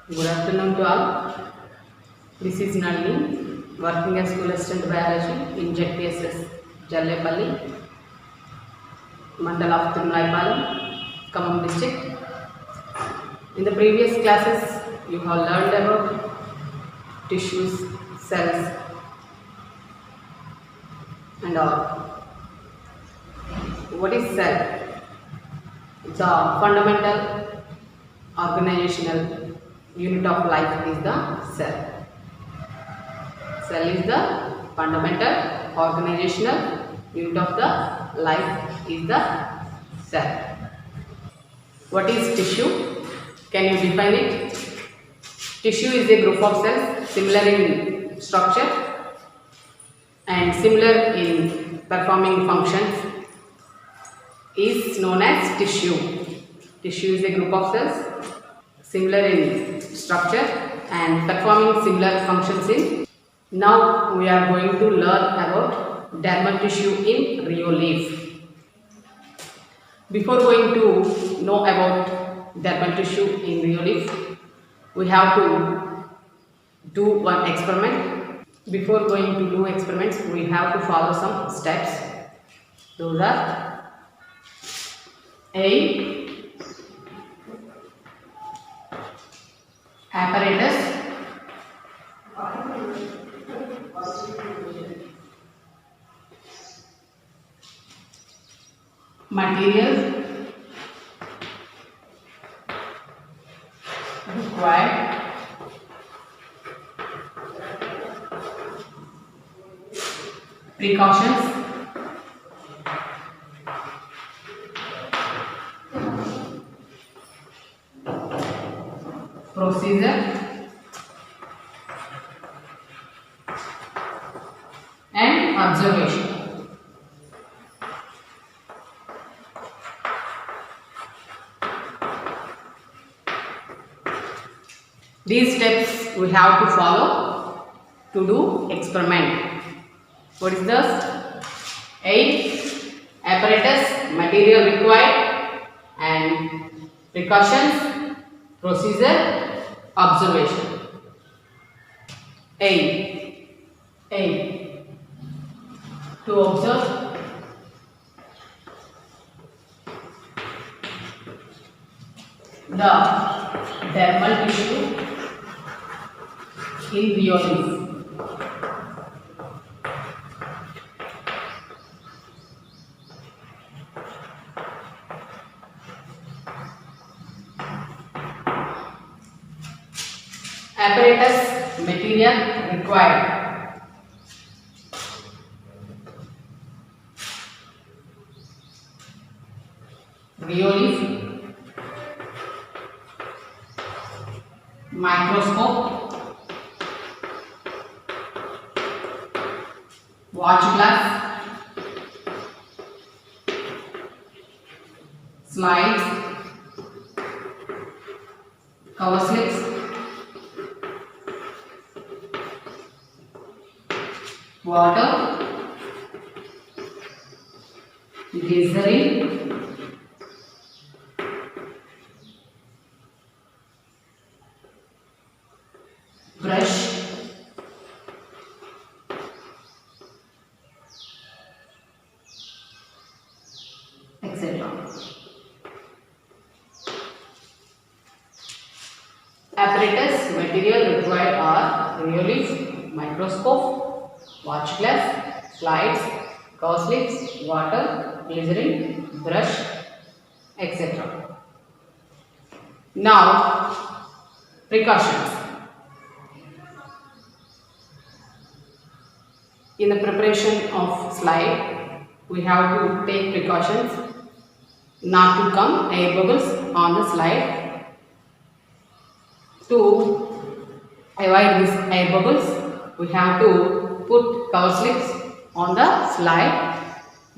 Good afternoon to all. This is Nalini, working as School Assistant Biology in ZPSS Jallepalli, Mandal of Tirunaipalam, Khammam district. In the previous classes, you have learned about tissues, cells, and all. What is cell? It's a fundamental organizational unit of life is the cell. Cell is the fundamental organizational unit of the life is the cell. What is tissue? Can you define it? Tissue is a group of cells similar in structure and similar in performing functions is known as tissue. Tissue is a group of cells similar in structure and performing similar functions in. Now we are going to learn about dermal tissue in rheoleaf. Before going to know about dermal tissue in rheoleaf, we have to do one experiment. Before going to do experiments, we have to follow some steps. Those are A. Apparatus, materials required, precautions, procedure, and observation. These steps we have to follow to do experiment. What is this? A. Apparatus, material required, and precautions, procedure, observation. A. To observe the dermal tissue in rheoleaf. Apparatus, material required. Rheoleaf, microscope, watch glass, slides, cover slips, water, glycerin, brush, etc. Apparatus, material required are rheoleaf, microscope, watch glass, slides, cover slips, water, glycerin, brush, etc. Now, precautions. In the preparation of slide, we have to take precautions not to come air bubbles on the slide. To avoid these air bubbles, we have to put cover slips on the slide.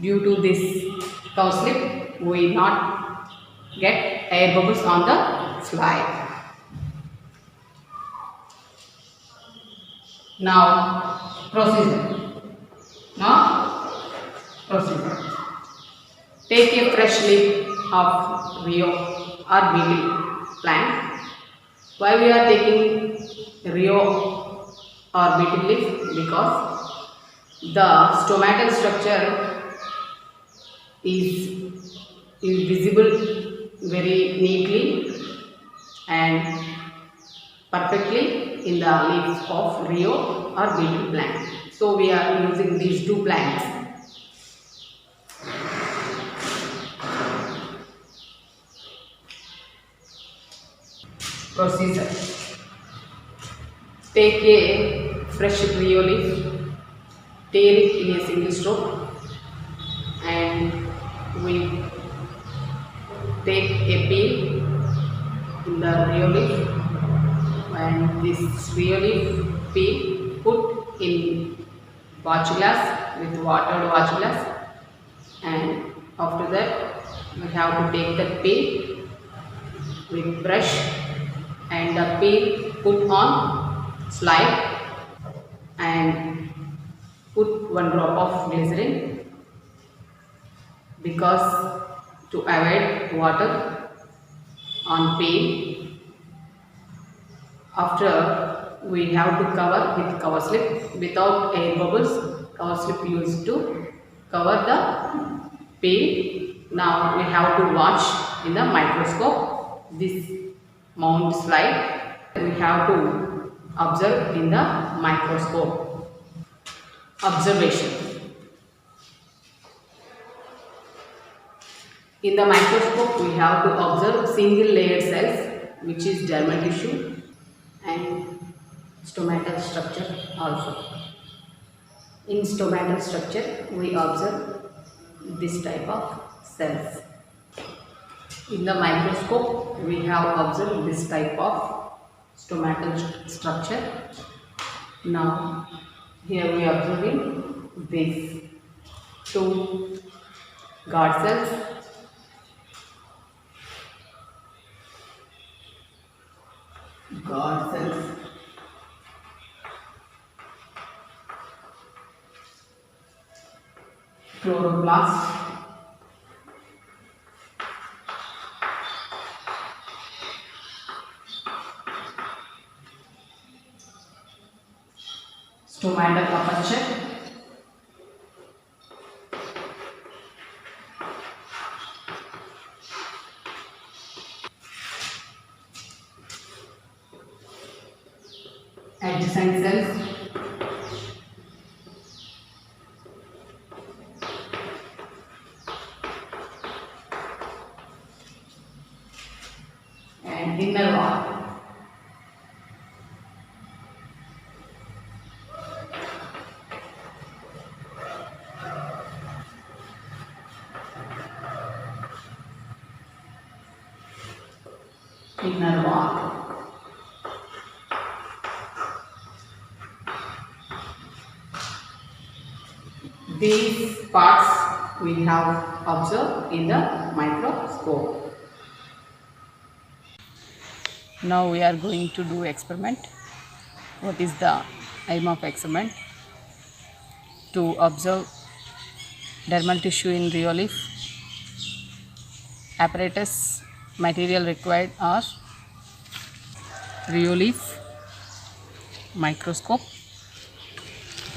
Due to this cover slip, we will not get air bubbles on the slide. Now, procedure. Take a fresh leaf of Rio or Billy plant Why we are taking Rio or beetle leaf? Because the stomatal structure is visible very neatly and perfectly in the leaves of Rio or beetle plant. So we are using these two plants. Procedure. Take a fresh Rio leaf, tear it in a single stroke, and we take a peel in the Rio leaf, and this Rio leaf peel put in watch glass with watered watch glass, and after that we have to take the peel with brush and the peel put on slide and put one drop of glycerin because to avoid water on peel. After we have to cover with cover slip without air bubbles. Cover slip used to cover the peel. Now we have to watch in the microscope this mount slide. We have to observe in the microscope. Observation. In the microscope we have to observe single layered cells, which is dermal tissue, and stomatal structure also. In stomatal structure we observe this type of cells. In the microscope we have observed this type of stomatal structure. Now here we are observing these two guard cells. Guard cells. Chloroplast. Stomatal aperture. Adjacent cells. And inner wall. Inner wall. These parts we have observed in the microscope. Now we are going to do experiment. What is the aim of experiment? To observe dermal tissue in Rio leaf. Apparatus material required are Rio leaf, microscope,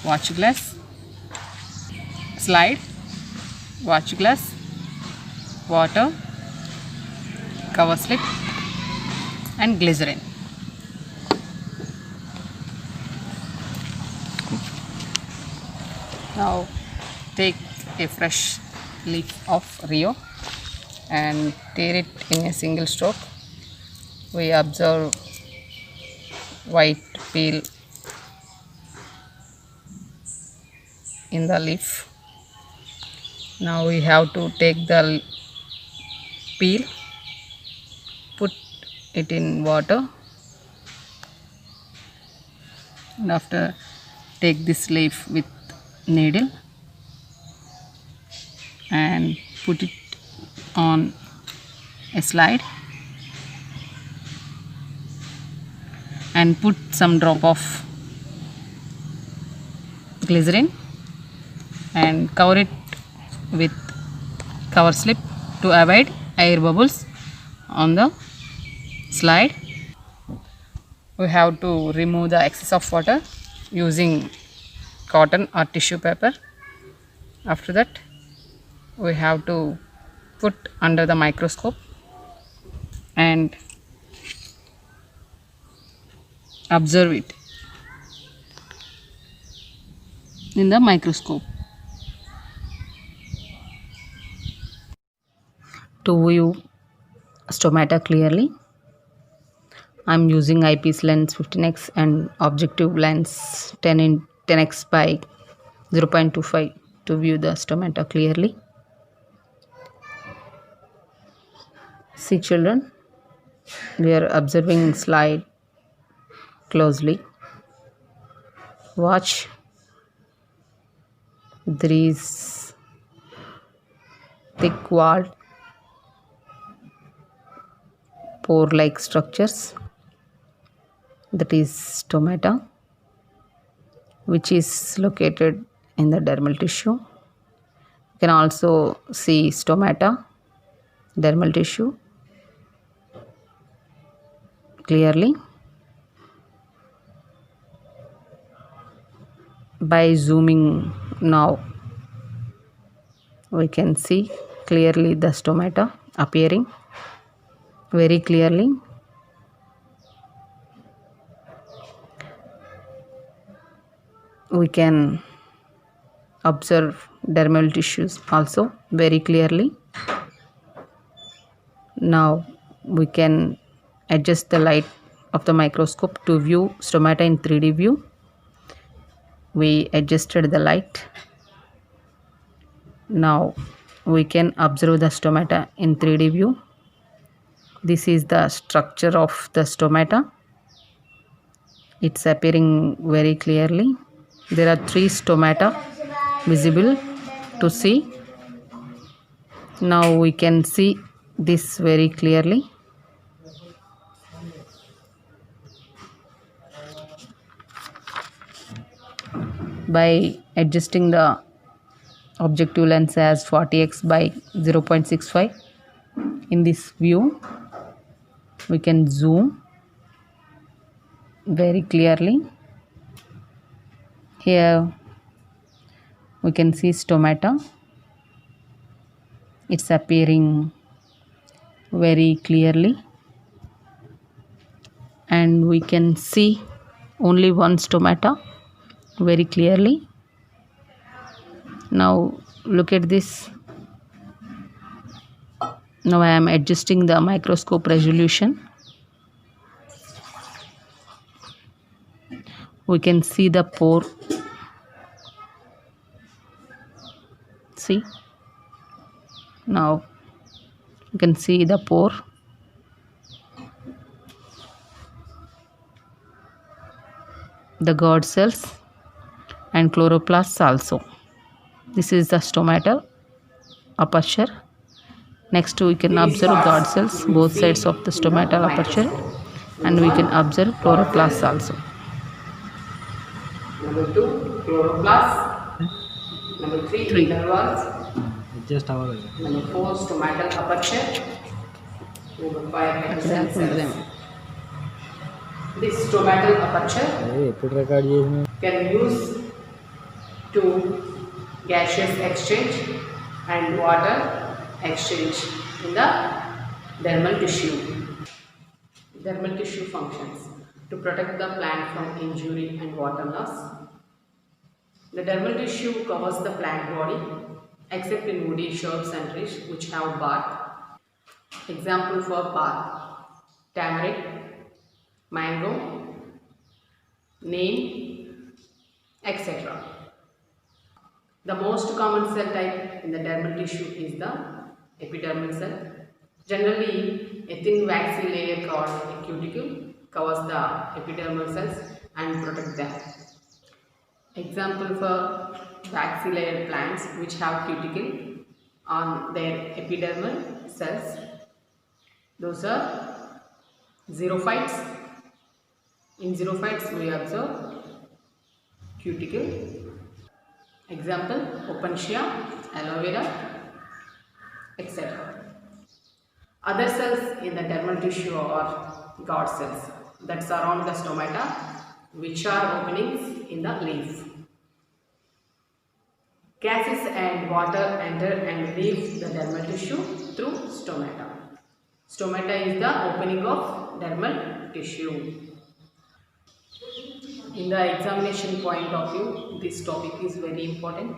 watch glass, slide, watch glass, water, cover slip, and glycerin. Now take a fresh leaf of Rio and tear it in a single stroke. We observe white peel in the leaf. Now we have to take the peel, put it in water, and after take this leaf with needle and put it on a slide and put some drop of glycerin and cover it with cover slip to avoid air bubbles on the slide. we have to remove the excess of water using cotton or tissue paper. After that, we have to put under the microscope and observe it in the microscope. To view stomata clearly, I am using eyepiece lens 15x and objective lens 10x by 0.25 to view the stomata clearly. See children, we are observing slide closely. Watch. There is thick walled pore like structures, that is stomata, which is located in the dermal tissue. You can also see stomata, dermal tissue clearly. By zooming now, we can see clearly the stomata appearing very clearly. We can observe dermal tissues also very clearly. Now we can adjust the light of the microscope to view stomata in 3D view. We adjusted the light. Now we can observe the stomata in 3D view. This is the structure of the stomata. It's appearing very clearly. There are 3 stomata visible to see. Now we can see this very clearly. By adjusting the objective lens as 40x by 0.65, in this view we can zoom very clearly. Here we can see stomata. It's appearing very clearly, and we can see only one stomata very clearly. Now look at this. Now I am adjusting the microscope resolution. We can see the pore. See, now you can see the pore. The guard cells and chloroplasts also. This is the stomatal aperture. Next we can observe guard cells both sides of the stomatal aperture, and we can observe chloroplasts also. Number 2, chloroplasts. Number 3, intervals. Number 4, stomatal aperture. Number 5, cells. This stomatal aperture can use to gaseous exchange and water exchange in the dermal tissue. Dermal tissue functions to protect the plant from injury and water loss. The dermal tissue covers the plant body except in woody shrubs and trees which have bark. Example for bark: tamarind, mango, neem, etc. The most common cell type in the dermal tissue is the epidermal cell. Generally, a thin waxy layer called a cuticle covers the epidermal cells and protects them. Example for waxy layered plants which have cuticle on their epidermal cells, those are xerophytes. In xerophytes we observe cuticle. Example: opuntia, aloe vera, etc. Other cells in the dermal tissue are guard cells that surround the stomata, which are openings in the leaf. Gases and water enter and leave the dermal tissue through stomata. Stomata is the opening of dermal tissue. In the examination point of view, this topic is very important.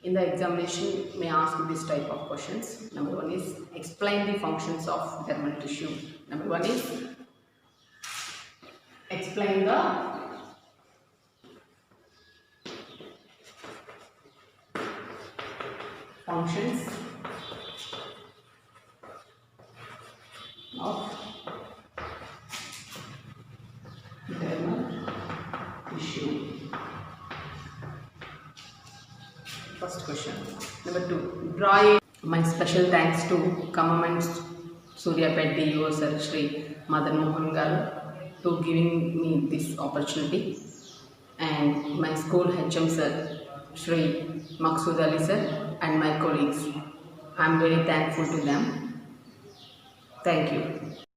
In the examination, may ask this type of questions. Number one is explain the functions of dermal tissue. Number one is explain the functions of dermal tissue. First question. Number two, draw a. My special thanks to Commandant Suryapet DO Sir Shri Madan Mohan Garu to giving me this opportunity, and my school HM Sir Shri Maksud Ali Sir and my colleagues. I am very thankful to them. Thank you.